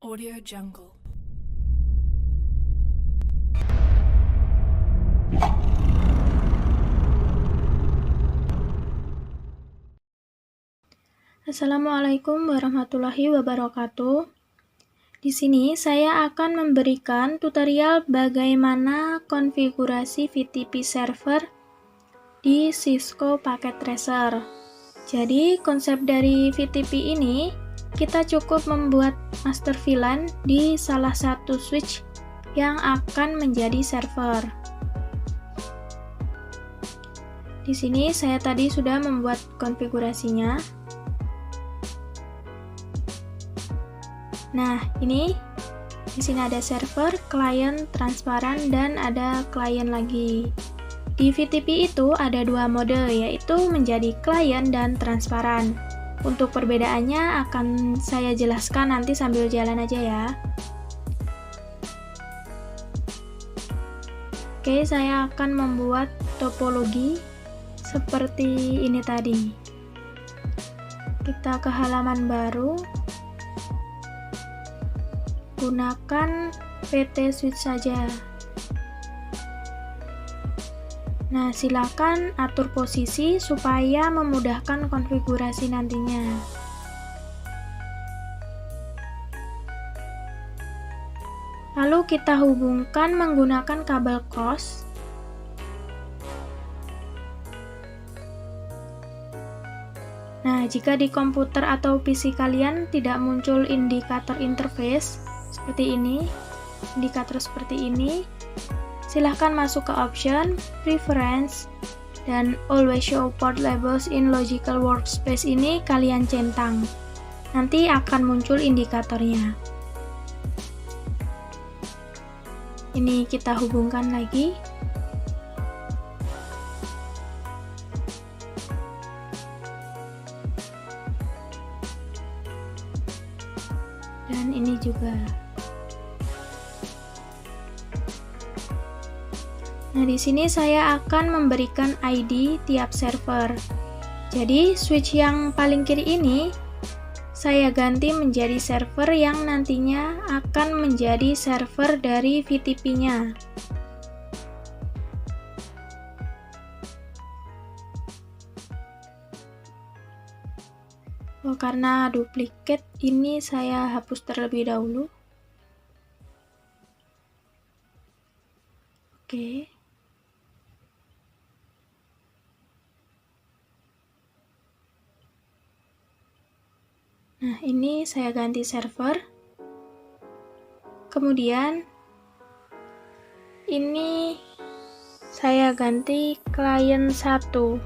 Audio Jungle. Assalamualaikum warahmatullahi wabarakatuh. Di sini saya akan memberikan tutorial bagaimana konfigurasi VTP server di Cisco Packet Tracer. Jadi konsep dari VTP ini, kita cukup membuat master VLAN di salah satu switch yang akan menjadi server. Di sini saya tadi sudah membuat konfigurasinya. Nah, ini di sini ada server, klien, transparan, dan ada klien lagi. Di VTP itu ada dua mode, yaitu menjadi klien dan transparan. Untuk perbedaannya akan saya jelaskan nanti sambil jalan aja ya. Oke, saya akan membuat topologi seperti ini tadi. Kita ke halaman baru. Gunakan PT Switch saja. Nah, silakan atur posisi supaya memudahkan konfigurasi nantinya. Lalu kita hubungkan menggunakan kabel COS. Nah, jika di komputer atau PC kalian tidak muncul indikator interface seperti ini, indikator seperti ini, silahkan masuk ke option, preference, dan always show port labels in logical workspace ini kalian centang. Nanti akan muncul indikatornya. Ini kita hubungkan lagi. Dan ini juga. Nah, di sini saya akan memberikan ID tiap server. Jadi, switch yang paling kiri ini saya ganti menjadi server yang nantinya akan menjadi server dari VTP-nya. Oh, karena duplikat ini saya hapus terlebih dahulu. Oke. Nah, ini saya ganti server. Kemudian ini saya ganti klien 1.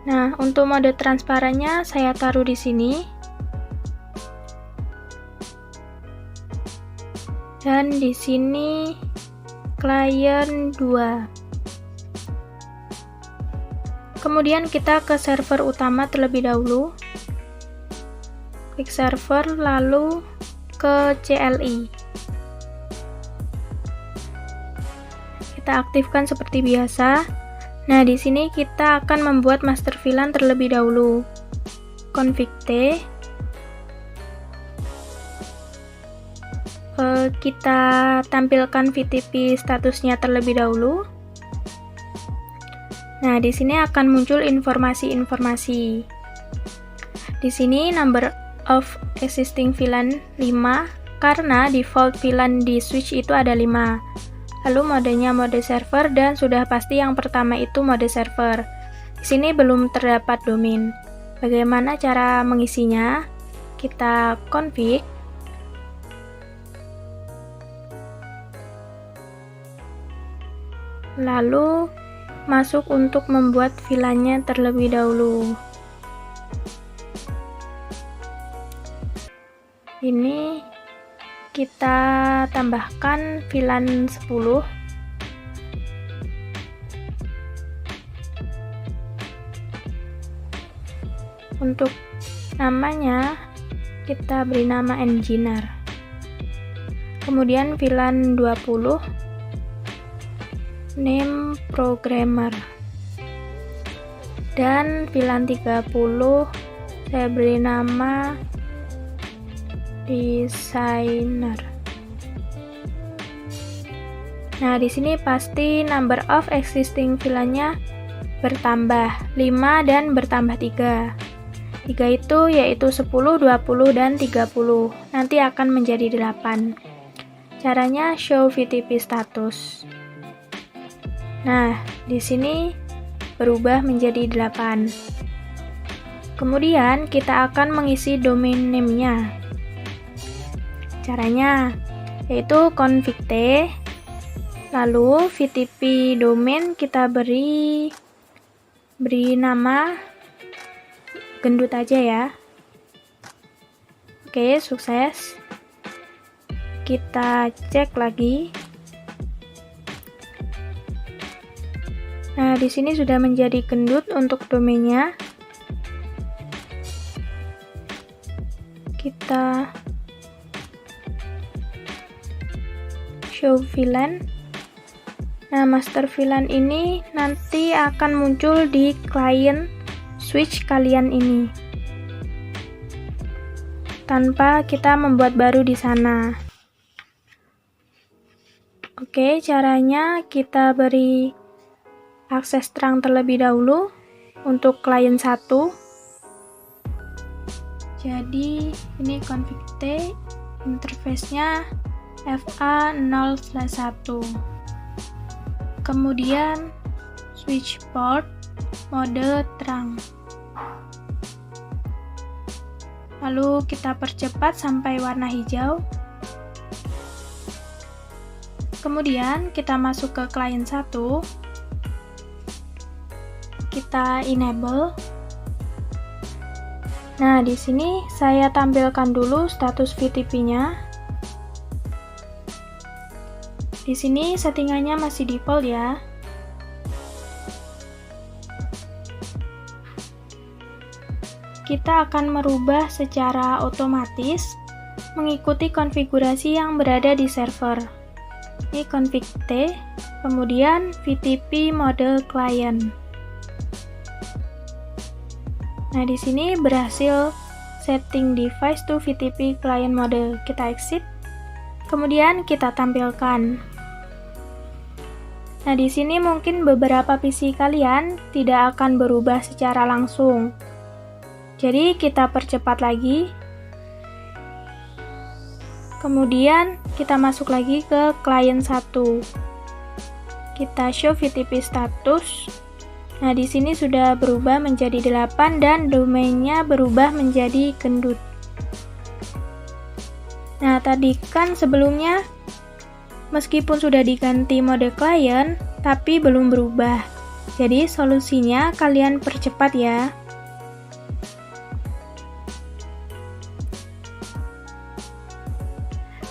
Nah, untuk mode transparannya saya taruh di sini. Dan di sini klien 2. Kemudian kita ke server utama terlebih dahulu. Klik server, lalu ke CLI. Kita aktifkan seperti biasa. Nah, di sini kita akan membuat master VLAN terlebih dahulu. Config T. Kita tampilkan VTP statusnya terlebih dahulu. Nah, di sini akan muncul informasi-informasi. Di sini number of existing VLAN 5 karena default VLAN di switch itu ada 5. Lalu modenya mode server dan sudah pasti yang pertama itu mode server. Di sini belum terdapat domain. Bagaimana cara mengisinya? Kita config. Lalu masuk untuk membuat VLAN-nya terlebih dahulu. Ini kita tambahkan VLAN 10. Untuk namanya kita beri nama engineer. Kemudian VLAN 20 name programmer. Dan VLAN 30 Saya beri nama designer. Nah, di sini pasti number of existing VLAN-nya bertambah 5 dan bertambah 3. 3 itu yaitu 10, 20, dan 30. Nanti akan menjadi 8. Caranya show VTP status. Nah, di sini berubah menjadi 8. Kemudian kita akan mengisi domain name-nya. Caranya yaitu config T, lalu VTP domain kita beri nama gendut aja ya. Oke, sukses. Kita cek lagi. Nah, di sini sudah menjadi gendut untuk domainnya. Kita show VLAN. Nah, master VLAN ini nanti akan muncul di klien switch kalian ini, tanpa kita membuat baru di sana. Oke, caranya kita beri akses terang terlebih dahulu untuk klien 1. Jadi ini config T, interface-nya FA0/1. Kemudian switch port mode terang. Lalu kita percepat sampai warna hijau. Kemudian kita masuk ke klien 1. Kita enable. Nah, di sini saya tampilkan dulu status VTP-nya. Di sini settingannya masih default ya. Kita akan merubah secara otomatis mengikuti konfigurasi yang berada di server. Ini config T, kemudian VTP mode client. Nah, di sini berhasil setting device to VTP client mode. Kita exit. Kemudian kita tampilkan. Nah, di sini mungkin beberapa PC kalian tidak akan berubah secara langsung. Jadi, kita percepat lagi. Kemudian, kita masuk lagi ke klien 1. Kita show VTP status. Nah, di sini sudah berubah menjadi 8 dan domainnya berubah menjadi gendut. Nah, tadi kan sebelumnya meskipun sudah diganti mode klien, tapi belum berubah. Jadi solusinya kalian percepat ya.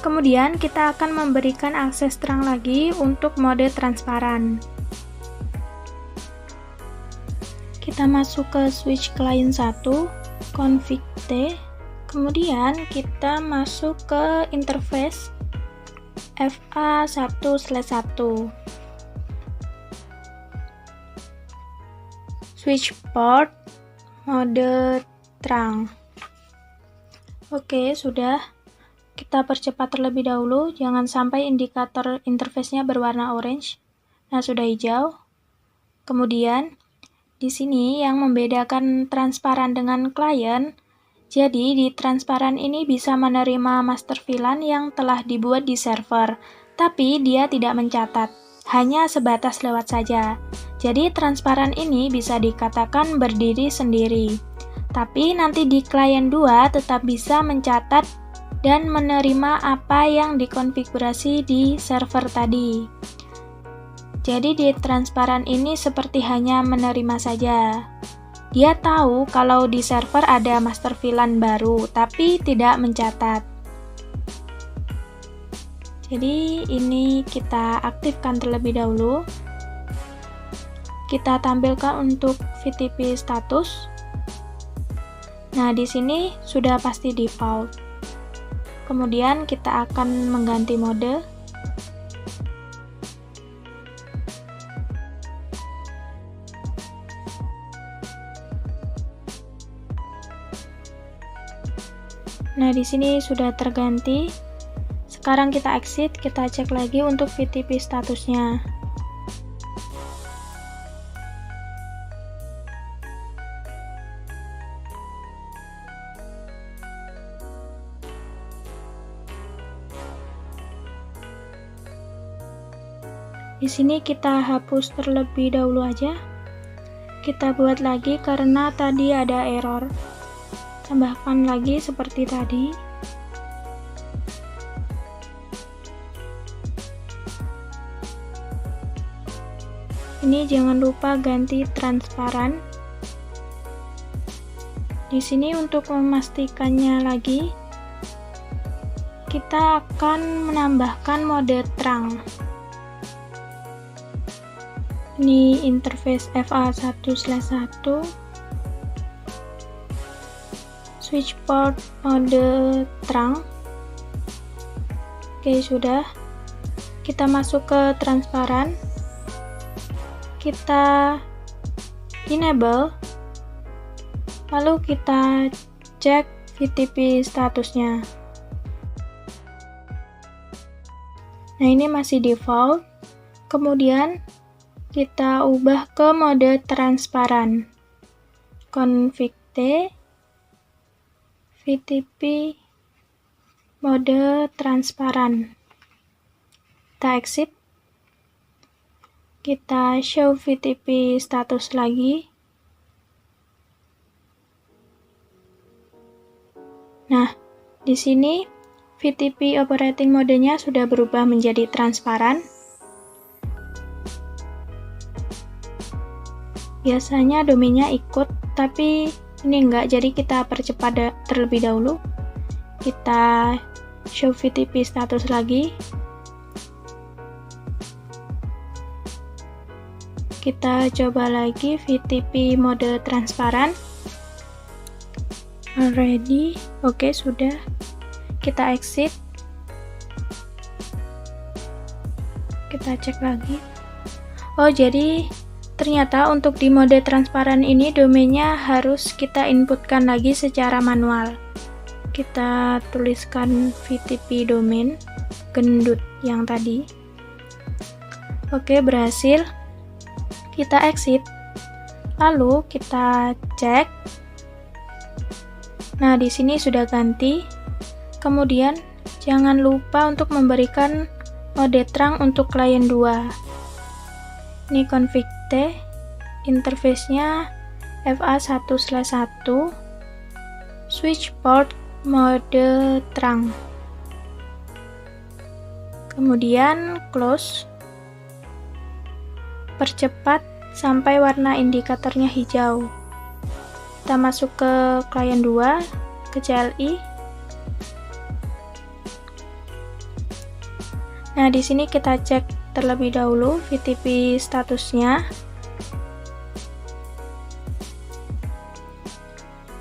Kemudian kita akan memberikan akses terang lagi untuk mode transparan. Kita masuk ke switch client 1, config T, kemudian kita masuk ke interface FA1/1. Switch port mode terang. Oke, sudah. Kita percepat terlebih dahulu, jangan sampai indikator interface-nya berwarna orange. Nah, sudah hijau. Kemudian, di sini yang membedakan transparan dengan klien, jadi di transparan ini bisa menerima master VLAN yang telah dibuat di server, tapi dia tidak mencatat, hanya sebatas lewat saja. Jadi transparan ini bisa dikatakan berdiri sendiri. Tapi nanti di klien 2 tetap bisa mencatat dan menerima apa yang dikonfigurasi di server tadi. Jadi di transparan ini seperti hanya menerima saja. Dia tahu kalau di server ada master VLAN baru, tapi tidak mencatat. Jadi ini kita aktifkan terlebih dahulu. Kita tampilkan untuk VTP status. Nah, di sini sudah pasti default. Kemudian kita akan mengganti mode. Nah, di sini sudah terganti. Sekarang kita exit, kita cek lagi untuk VTP statusnya. Di sini kita hapus terlebih dahulu aja. Kita buat lagi karena tadi ada error. Tambahkan lagi seperti tadi. Ini jangan lupa ganti transparan. Di sini untuk memastikannya lagi, kita akan menambahkan mode terang. Ini interface FA1/1, switch port mode terang. Oke, sudah. Kita masuk ke transparan, kita enable, lalu kita cek VTP statusnya. Nah, ini masih default. Kemudian kita ubah ke mode transparan. Config T, VTP mode transparan. Kita exit. Kita show VTP status lagi. Nah, di sini VTP operating modenya sudah berubah menjadi transparan. Biasanya domainnya ikut, tapi ini enggak, jadi kita percepat terlebih dahulu. Kita show VTP status lagi. Kita coba lagi VTP mode transparan. Already, oke, sudah. Kita exit. Kita cek lagi. Oh, jadi ternyata untuk di mode transparan ini domainnya harus kita inputkan lagi secara manual. Kita tuliskan VTP domain gendut yang tadi. Oke, berhasil. Kita exit. Lalu kita cek. Nah, di sini sudah ganti. Kemudian jangan lupa untuk memberikan mode terang untuk klien 2. Ini config T, interface-nya FA1/1, switch port mode terang. Kemudian close. Percepat sampai warna indikatornya hijau. Kita masuk ke klien 2, ke CLI. Nah, di sini kita cek terlebih dahulu VTP statusnya.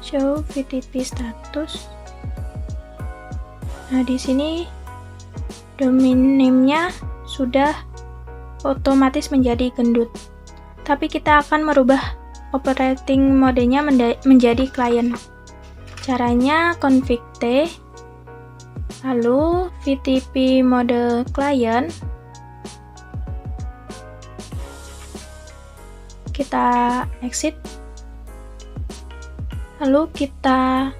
Show VTP status. Nah, di sini domain name-nya sudah otomatis menjadi gendut. Tapi kita akan merubah operating modenya menjadi klien. Caranya config T, lalu VTP mode klien. Kita exit. Lalu kita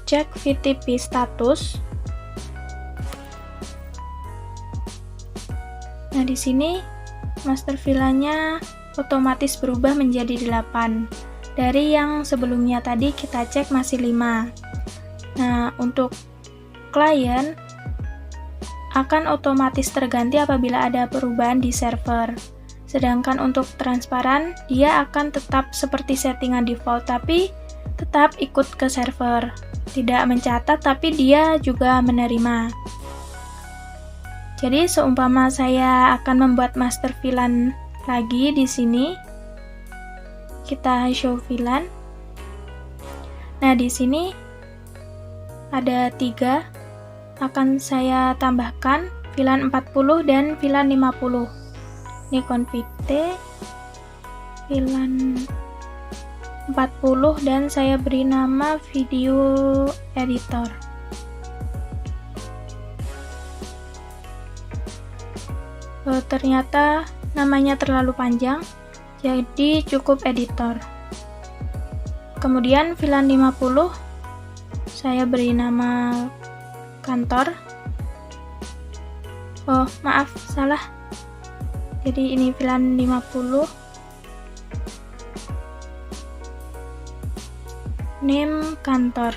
cek VTP status. Nah, di sini master VLAN-nya otomatis berubah menjadi 8. Dari yang sebelumnya tadi kita cek masih 5. Nah, untuk klien akan otomatis terganti apabila ada perubahan di server. Sedangkan untuk transparan, dia akan tetap seperti settingan default, tapi tetap ikut ke server. Tidak mencatat, tapi dia juga menerima. Jadi, seumpama saya akan membuat master VLAN lagi di sini, kita show VLAN. Nah, di sini ada 3, akan saya tambahkan VLAN 40 dan VLAN 50. Ini config T, VLAN 40, dan saya beri nama video editor. ternyata namanya terlalu panjang, jadi cukup editor. Kemudian VLAN 50 saya beri nama kantor. Oh, maaf, salah. Jadi ini VLAN 50. Name kantor.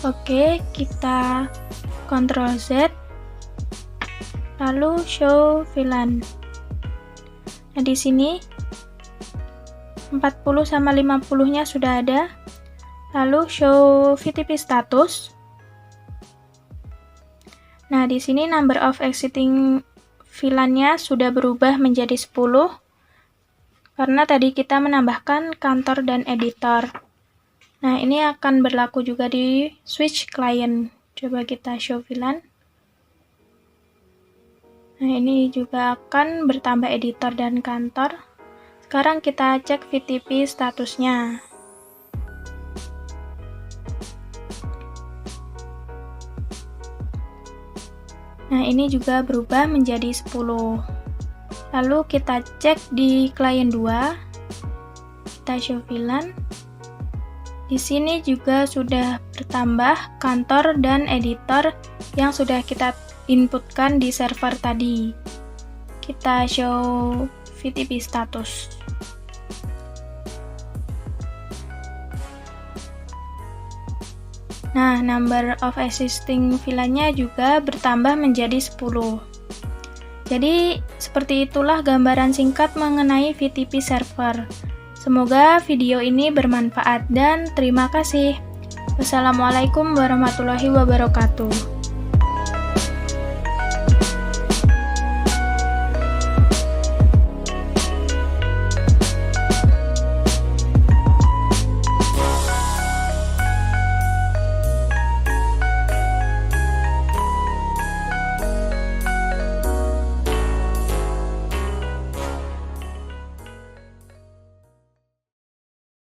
Oke, kita Ctrl Z. Lalu show VLAN. Nah, di sini 40 sama 50-nya sudah ada. Lalu show VTP status. Nah, di sini number of existing VLAN-nya sudah berubah menjadi 10 karena tadi kita menambahkan kantor dan editor. Nah, ini akan berlaku juga di switch client. Coba kita show VLAN. Nah, ini juga akan bertambah editor dan kantor. Sekarang kita cek VTP statusnya. Nah, ini juga berubah menjadi 10. Lalu kita cek di client 2. Kita show VLAN. Di sini juga sudah bertambah kantor dan editor yang sudah kita inputkan di server tadi. Kita show VTP status. Nah, number of existing VLAN-nya juga bertambah menjadi 10. Jadi, seperti itulah gambaran singkat mengenai VTP server. Semoga video ini bermanfaat dan terima kasih. Wassalamualaikum warahmatullahi wabarakatuh.